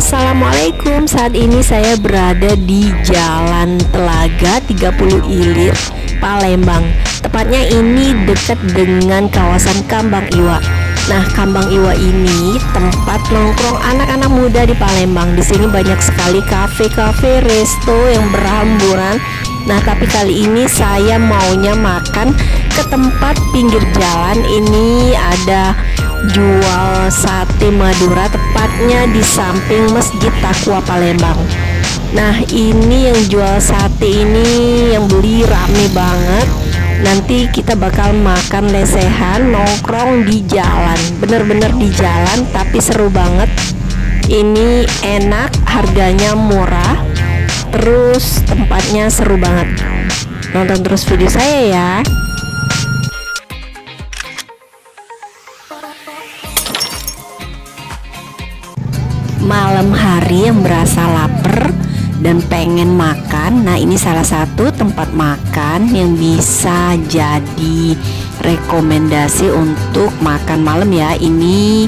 Assalamualaikum. Saat ini saya berada di Jalan Telaga 30 Ilir, Palembang. Tepatnya ini dekat dengan kawasan Kambang Iwa. Nah, Kambang Iwa ini tempat nongkrong anak-anak muda di Palembang. Di sini banyak sekali kafe-kafe, resto yang berhamburan. Nah, tapi kali ini saya maunya makan ke tempat pinggir jalan. Ini ada jual sate Madura, tepatnya di samping Masjid Taqwa Palembang. Nah, ini yang jual sate ini yang beli rame banget. Nanti kita bakal makan lesehan, nongkrong di jalan, bener-bener di jalan, tapi seru banget. Ini enak, harganya murah, terus tempatnya seru banget. Nonton terus video saya ya. Malam hari yang berasa lapar dan pengen makan. Nah, ini salah satu tempat makan yang bisa jadi rekomendasi untuk makan malam ya. Ini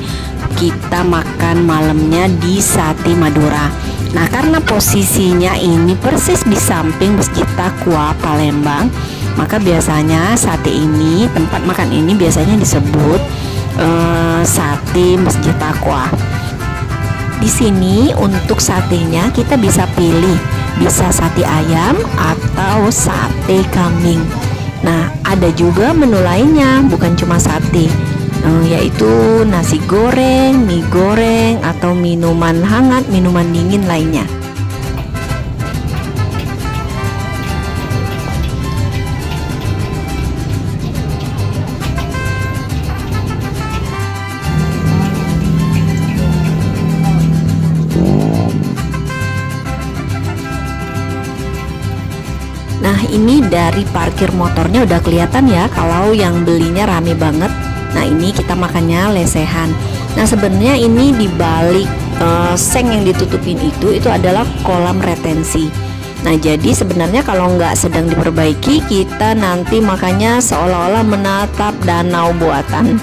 kita makan malamnya di Sate Madura. Nah, karena posisinya ini persis di samping Masjid Taqwa Palembang, maka biasanya sate ini, tempat makan ini biasanya disebut Sate Masjid Taqwa. Di sini untuk satenya kita bisa pilih, bisa sate ayam atau sate kambing. Nah, ada juga menu lainnya, bukan cuma sate, yaitu nasi goreng, mie goreng, atau minuman hangat, minuman dingin lainnya. Nah, ini dari parkir motornya udah kelihatan ya kalau yang belinya rame banget. Nah, ini kita makannya lesehan. Nah, sebenarnya ini di balik seng yang ditutupin itu adalah kolam retensi. Nah, jadi sebenarnya kalau nggak sedang diperbaiki, kita nanti makannya seolah-olah menatap danau buatan.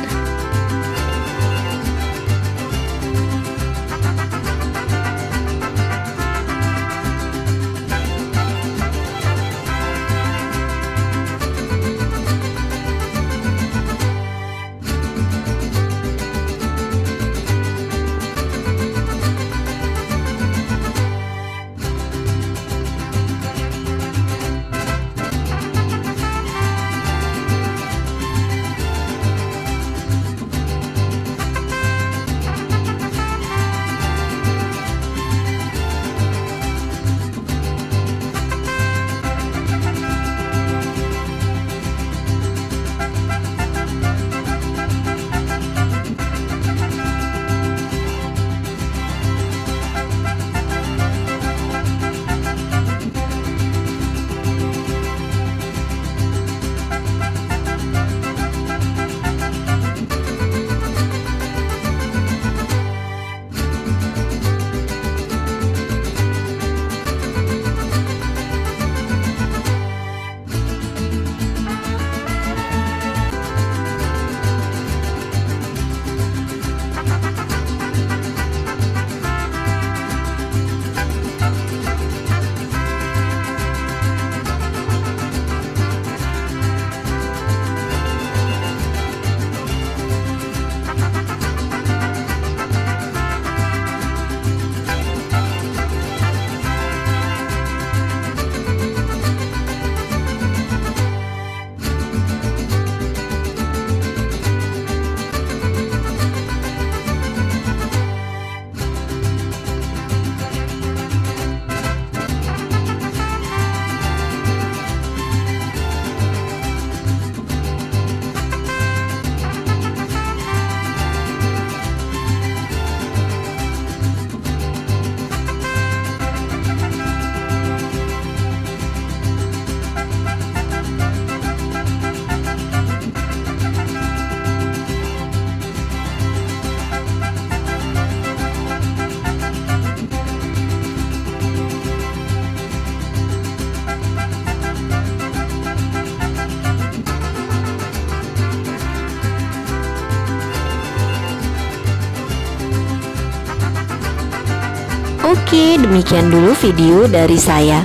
Oke, demikian dulu video dari saya.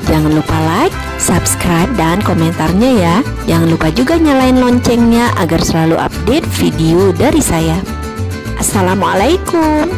Jangan lupa like, subscribe, dan komentarnya ya. Jangan lupa juga nyalain loncengnya agar selalu update video dari saya. Assalamualaikum.